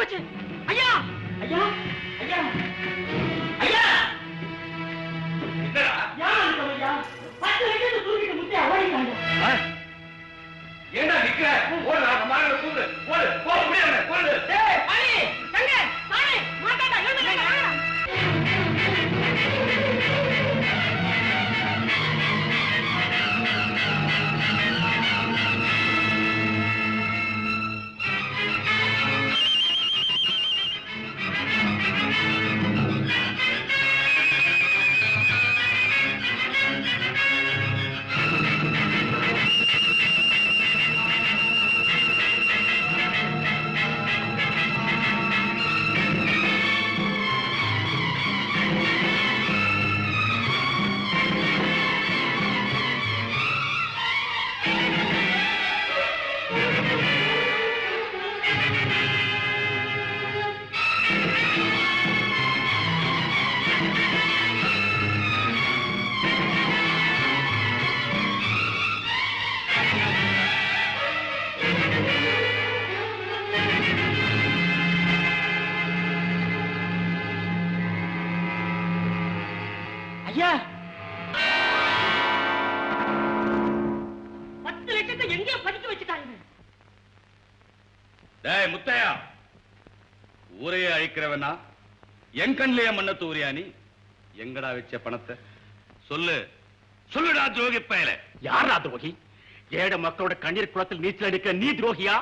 போச்சு. ஐயா ஐயா ஐயா ஐயா ஐயா 10 லட்சத்தை தூக்கிட்டு முட்டையா ஓடிட்டாங்க. ஏண்டா நிக்கிற? ஓடு, மாங்கல தூக்கு. ஓடு, போ முடியல. ஓடு. டேய் அலி, தங்க, சாணி, மாட்டாடா, எழுந்துடா. ஐயா 10 லட்சத்தை எங்கே படிக்க வச்சுட்டாங்க? டேய் முத்தையா, ஊரையே அழிக்கிறவனா? என் கண்ணிலேயே மண்ண தூரியா நீ? எங்கடா வச்ச பணத்தை சொல்லு, சொல்லுடா துரோகி பயல. யாரா துரோகி? ஏழை மக்களோட கண்ணீர் குளத்தில் நீச்சல் அடிக்க நீ துரோகியா?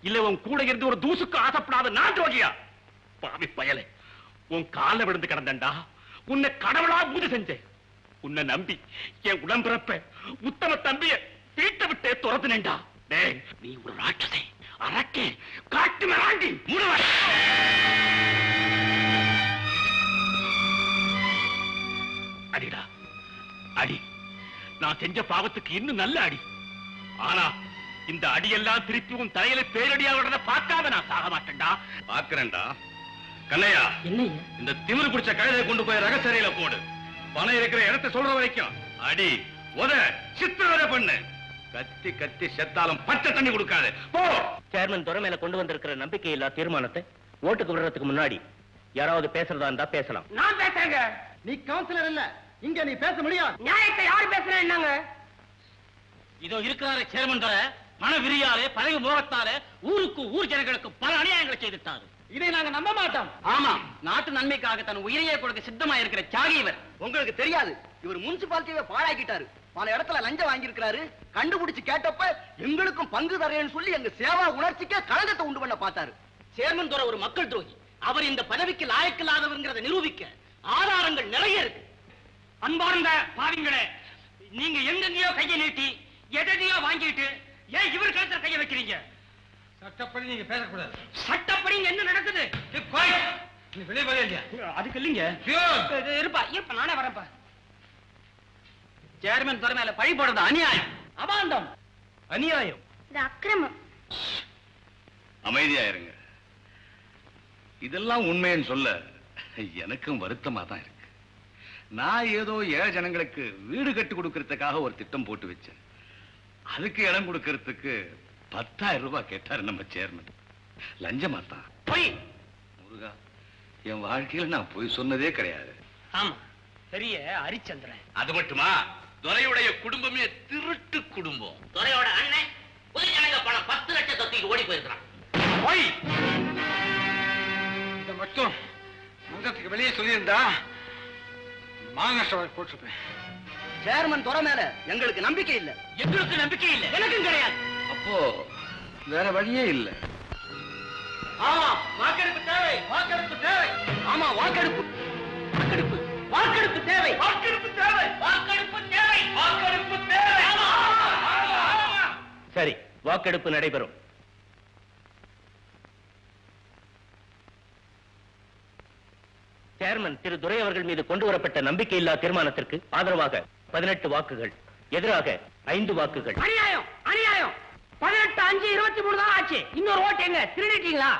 இல்ல உன் கூட இருந்து ஒரு தூசுக்கு ஆசைப்படாத நான் துரோகியா? பாவி பயலே, உன் கால விழுந்து கிடந்தண்டா. உன்னை கடவுளா பூஜை செஞ்சேன். உன்னை நம்பி என் உடம்பிறப்ப உத்தம தம்பிய வீட்டை விட்டே துரத்துனேண்டா. டேய், நீ ஒரு ராட்சசை, அரக்கே, காட்டு மிராண்டி, முழுவ. அடிடா அடி. நான் செஞ்ச பாவத்துக்கு இன்னும் நல்ல அடி. ஆனா இந்த அடியெல்லாம் திருப்பி உன் தலையில பேரடியா விடுறத பார்க்காம நான் சாக மாட்டேன்டா. பாக்குறேன்டா. கண்ணையா, என்னையா இந்த திமிரு பிடிச்ச கழுதை கொண்டு போய் ரகசியில போடு. பணம் இருக்கிற இடத்தை சொல்ற வரைக்கும் அடி, உத, சித்திரவதை பண்ணு. கத்தி கத்தி செத்தாலும் பச்சை தண்ணி கொடுக்காது. போ. சேர்மன் துறை மேல கொண்டு வந்திருக்கிற நம்பிக்கை இல்லா தீர்மானத்தை ஓட்டுக்கு விடுறதுக்கு முன்னாடி யாராவது பேசுறதா இருந்தா பேசலாம். நான் பேசுறேங்க. நீ கவுன்சிலர் இல்ல, இங்க நீ பேச முடியாது. நியாயத்தை யாரு பேசுறேன்? என்னங்க இதோ இருக்கிறாரு சேர்மன் துறை. மன விரியாலே பதவி மோகத்தாலே ஊருக்கு ஊர் ஜனங்களுக்கு பல அநியாயங்களை செய்துட்டாரு. இதை நாங்க நம்ப மாட்டோம். ஆமா, நாட்டு நன்மைக்காக தன் உயிரையே கொடுக்க சித்தமா இருக்கிற தியாகி இவர். உங்களுக்கு தெரியாது, இவர் முனிசிபாலிட்டியை பாழாக்கிட்டாரு. பல இடத்துல லஞ்சம் வாங்கி இருக்கிறாரு. கண்டுபிடிச்சு கேட்டப்ப எங்களுக்கும் பங்கு தரேன்னு சொல்லி எங்க சேவா உணர்ச்சிக்கே களங்கத்தை உண்டு பண்ண பார்த்தாரு. சேர்மன் துறை ஒரு மக்கள் துரோகி. அவர் இந்த பதவிக்கு லாயக்கில்லாதவர்ங்கிறத நிரூபிக்க ஆதாரங்கள் நிறைய இருக்கு. அன்பார்ந்த பாவிங்களே, நீங்க எங்கெங்கயோ கையை நீட்டி எதையோ வாங்கிட்டு ஏன் இவர் கழுத்துல கையை வைக்கிறீங்க? சட்டப்படி நீங்க பேசக்கூடாது. சட்டப்படி என்ன நடக்குது? நீ வெளியே வர இல்லையா? அதுக்கு இல்லைங்க. இருப்பா இப்ப நானே வரப்பா. சேர்மன் துறை மேல பழி போடுறது அநியாயம், அபாண்டம், அநியாயம், இது அக்கிரமம். அமைதியா இருங்க. இதெல்லாம் உண்மைன்னு சொல்ல எனக்கும் வருத்தமா தான் இருக்கு. நான் ஏதோ ஏழை ஜனங்களுக்கு வீடு கட்டி கொடுக்கறதுக்காக ஒரு திட்டம் போட்டு வச்சேன். அதுக்கு இடம் கொடுக்கறதுக்கு 10,000 ரூபாய் கேட்டாரு நம்ம சேர்மன். லஞ்சமா தான். போய் முருகா, என் வாழ்க்கையில நான் போய் சொன்னதே கிடையாது. ஆமா, பெரிய ஹரிச்சந்திரன். அது மட்டுமா, துரையுடைய குடும்பமே திருட்டு குடும்பம். துறையோட அண்ணன் புதுஜனங்க பணம் 10 லட்சம் தொத்திட்டு ஓடி போயிருக்கான். போய் இத மட்டும் மங்கத்துக்கு வெளியே சொல்லியிருந்தா மாநஷ்டம் போட்டிருப்பேன். சேர்மன் துறை மேல எங்களுக்கு நம்பிக்கை இல்ல. எங்களுக்கு நம்பிக்கை இல்லை, எனக்கும் கிடையாது. அப்போ வேற வழியே இல்ல. ஆமா, வாக்கெடுப்பு தேவை, வாக்கெடுப்பு தேவை. ஆமா, வாக்கெடுப்பு, வாக்கெடுப்பு, வாக்கெடுப்பு தேவை, வாக்கெடுப்பு தேவை, வாக்கெடுப்பு தேவை, வாக்கெடுப்பு தேவை. சரி, வாக்கெடுப்பு நடைபெறும். சேர்மன் திரு துரை அவர்கள் மீது கொண்டு வரப்பட்ட நம்பிக்கையில்லா தீர்மானத்திற்கு ஆதரவாக 18 வாக்குகள், எதிராக 5 வாக்குகள். அநியாயம், அநியாயம். 18-5-23 தான் ஆச்சு. இன்னொரு ஓட்டு எங்க திருடிட்டீங்களா?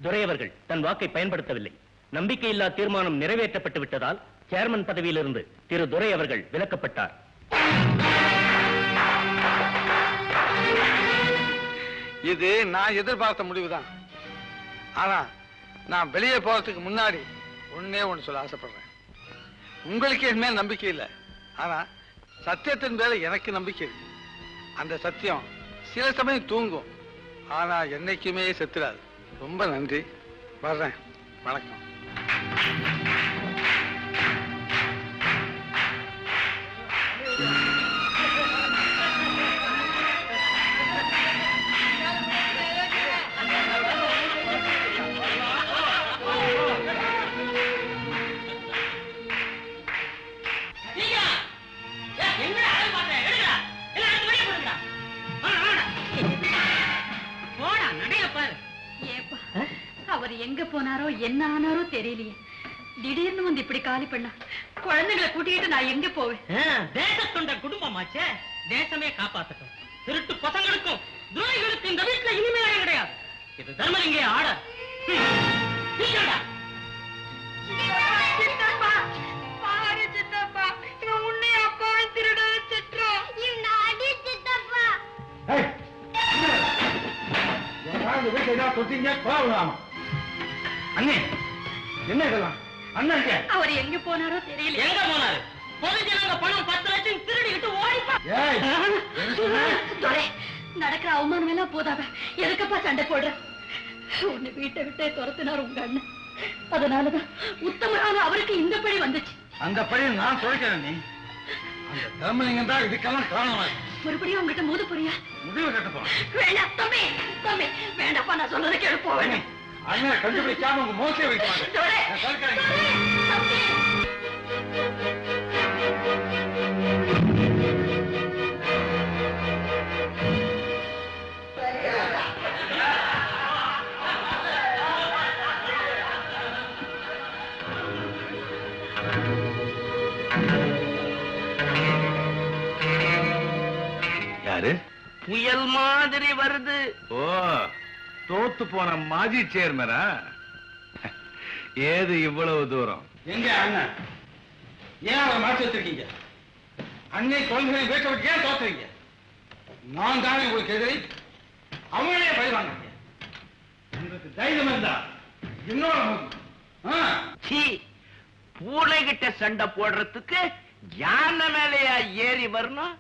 துரை அவர்கள் தன் வாக்கை பயன்படுத்தவில்லை. நம்பிக்கையில்லா தீர்மானம் நிறைவேற்றப்பட்டு விட்டதால் சேர்மன் பதவியிலிருந்து திரு துரை அவர்கள் விலக்கப்பட்டார். இது நான் எதிர்பார்த்த முடிவுதான். ஆனா நான் வெளியே போறதுக்கு முன்னாடி ஒண்ணே ஒண்ணு சொல்ல ஆசைப்படுறேன். உங்களுக்கு என் மேல் நம்பிக்கை இல்லை, ஆனா சத்தியத்தின் மேல எனக்கு நம்பிக்கை இருக்கு. அந்த சத்தியம் சில சமயம் தூங்கும், ஆனா என்னைக்குமே செத்துறாது. ரொம்ப நன்றி, வர்றேன். வணக்கம். அவர் எங்க போனாரோ என்ன ஆனாரோ தெரியலையே. திடீர்னு வந்து இப்படி காலி பண்ணா குழந்தைகளை கூட்டிக்கிட்டு நான் எங்க போவேன்? தேசத்தொண்ட குடும்பமாச்சே, தேசமே காப்பாத்தட்டும். திருட்டு பசங்களுக்கும் துரோகிகளுக்கும் இந்த வீட்டுல இனிமே இடம் கிடையாது. இது தர்மலிங்க ஆர்டர். அண்ணே, என்ன இதெல்லாம்? அண்ணன் அவர் எங்க போனாரோ தெரியல. எங்க போனாரு? பொதுஜனங்க பணம் 10 லட்சம் திருடிக்கிட்டு ஓடிப்பா. நடக்கிற அவமானம் எல்லாம் போதாவ எதுக்கப்பா சண்டை போடுற? உன்னை வீட்டை விட்டே துரத்தினார் உங்க அண்ணன். அதனாலதான் உத்தமரான அவருக்கு இந்த பழி வந்துச்சு. அந்த பழி நான் சொல்லிக்கிறேன். நீ அந்த தர்மலிங்கம் தான் இதுக்கெல்லாம் காரணமா. மறுபடியும் உங்ககிட்ட மோத போறியா? முடிவு கட்டப்போ வேண்டாம் தம்பி, தம்பி வேண்டாப்பா, நான் சொல்றதை கேளு போவேன். அண்ணன் கண்டுபிடிக்காம உங்க மோசே வைக்க யாரு? புயல் மாதிரி வருது. ஓ, தோத்து போன மாஜி சேர்மனா? ஏது இவ்வளவு தூரம்? எங்க அண்ணன்? ஏன் அவரை மாற்றி வச்சிருக்கீங்க? அன்னை கொள்கையை பேச விட்டு ஏன் தோத்துறீங்க? நான் தானே உங்களுக்கு எதிரி. அவங்களே பழி வாங்க. உங்களுக்கு தைரியம் இருந்தா இன்னொரு பூனை கிட்ட சண்டை போடுறதுக்கு யானை மேலையா ஏறி வரணும்?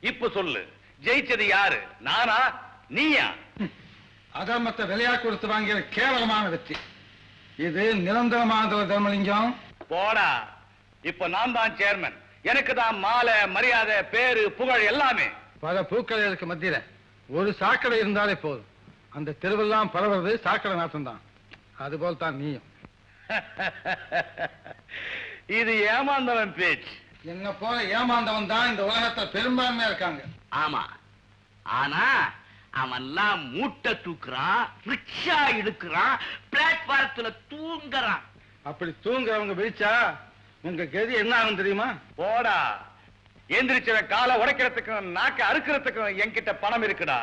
இப்ப சொல்லு, ஜெயிச்சது யாரு? நானா நீயா? அதர்மத்தை விலையா கொடுத்து வாங்கிய கேவலமான வெற்றி. இது நிரந்தரமான தர்மலிங்கம். போடா, இப்ப நான் தான் சேர்மன். எனக்கு தான் மாலை, மரியாதை, பேரு, புகழ் எல்லாமே. பல பூக்கடைகளுக்கு மத்தியில ஒரு சாக்கடை இருந்தாலே போதும். அந்த தெருவெல்லாம் பரவுறது சாக்கடை நாட்டம் தான். அதுபோல் தான் நீயும். இது ஏமாந்தவன் பேச்சு. என்ன போல ஏமாந்தவன் தான் இந்த உலகத்துல பெரும்பான்மையா இருக்காங்க. ஆமா, ஆனா அவன்லாம் மூட்டை தூக்குறான், ரிக்ஷா இழுக்கிறான், பிளாட்பாரத்துல தூங்குறான். அப்படி தூங்குறவங்க விழிச்சா உங்க கதி என்ன ஆகும் தெரியுமா? போடா, எந்திரிச்சவ காலை உடைக்கிறதுக்கும் நாக்க அறுக்கிறதுக்கும் என்கிட்ட பணம் இருக்குடா.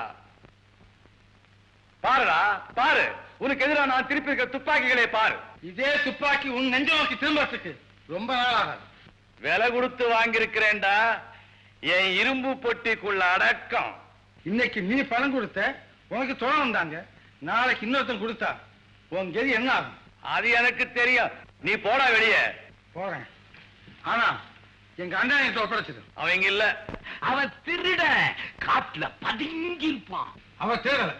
பாருடா, பாரு, உனக்கு எதிராக நான் திருப்பி இருக்கிற துப்பாக்கிகளே பாரு. இதே துப்பாக்கி உன் நெஞ்ச நோக்கி திரும்பறதுக்கு ரொம்ப நாள் ஆகாது. விலை கொடுத்து வாங்கியிருக்கிறேன்டா, என் இரும்பு பொட்டிக்குள்ள அடக்கம். இன்னைக்கு நீ பணம் கொடுத்த, உனக்கு துணை வந்தாங்க. நாளைக்கு இன்னொருத்தன் கொடுத்தா உன் கதி என்ன ஆகும்? அது எனக்கு தெரியும். நீ போடா வெளியே. போறேன். ஆனா எங்க அண்ணன் ஒப்படைச்சது அவங்க இல்ல. அவன் திருட காட்டுல பதுங்கி இருப்பான். அவன் தேடல,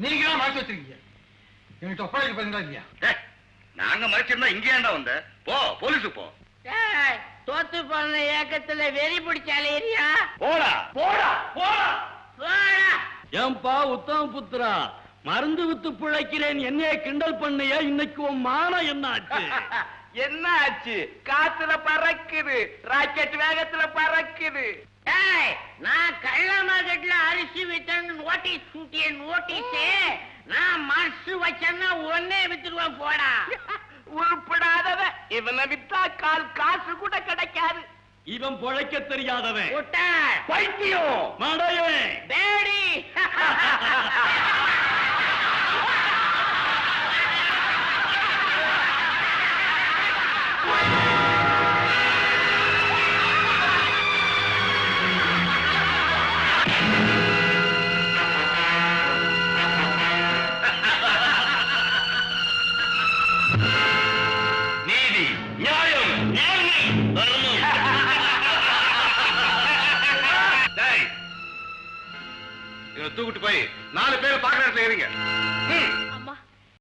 நீங்க தான் மாற்றி வச்சிருக்கீங்க. என்கிட்ட ஒப்படைக்க போறீங்களா இல்லையா? நாங்க மறைச்சிருந்தா இங்கே ஏண்டா வந்த? போ, போலீஸுக்கு போ. தோத்து போன ஏக்கத்துல வெறி பிடிச்சாலே ஏரியா. போடா, போடா, போடா. ஏன்பா உத்தம புத்திரா, மருந்து வித்து பிழைக்கிறேன் என்னைய கிண்டல் பண்ணியா? இன்னைக்கு உன் மானம் என்ன ஆச்சு? என்ன ஆச்சு? காத்துல பறக்குது, ராக்கெட் வேகத்துல பறக்குது. நான் கள்ள மார்க்கெட்ல அரிசி வித்தேன்னு நோட்டீஸ் சூட்டியேன். நோட்டீஸ் நான் மனசு வச்சேன்னா ஒன்னே வித்துருவேன். போடா உருப்படாதவ. இவனை வித்தா காசு கூட கிடைக்காது. இவன் பொழைக்க தெரியாதவன், பைத்தியம், மடையன், டேடி. நீதி, நியாயம், நேர்மை, தர்மம். டேய், இவனை தூக்கிட்டு போய் 4 பேரை பார்க்குற இடத்துல இருங்க.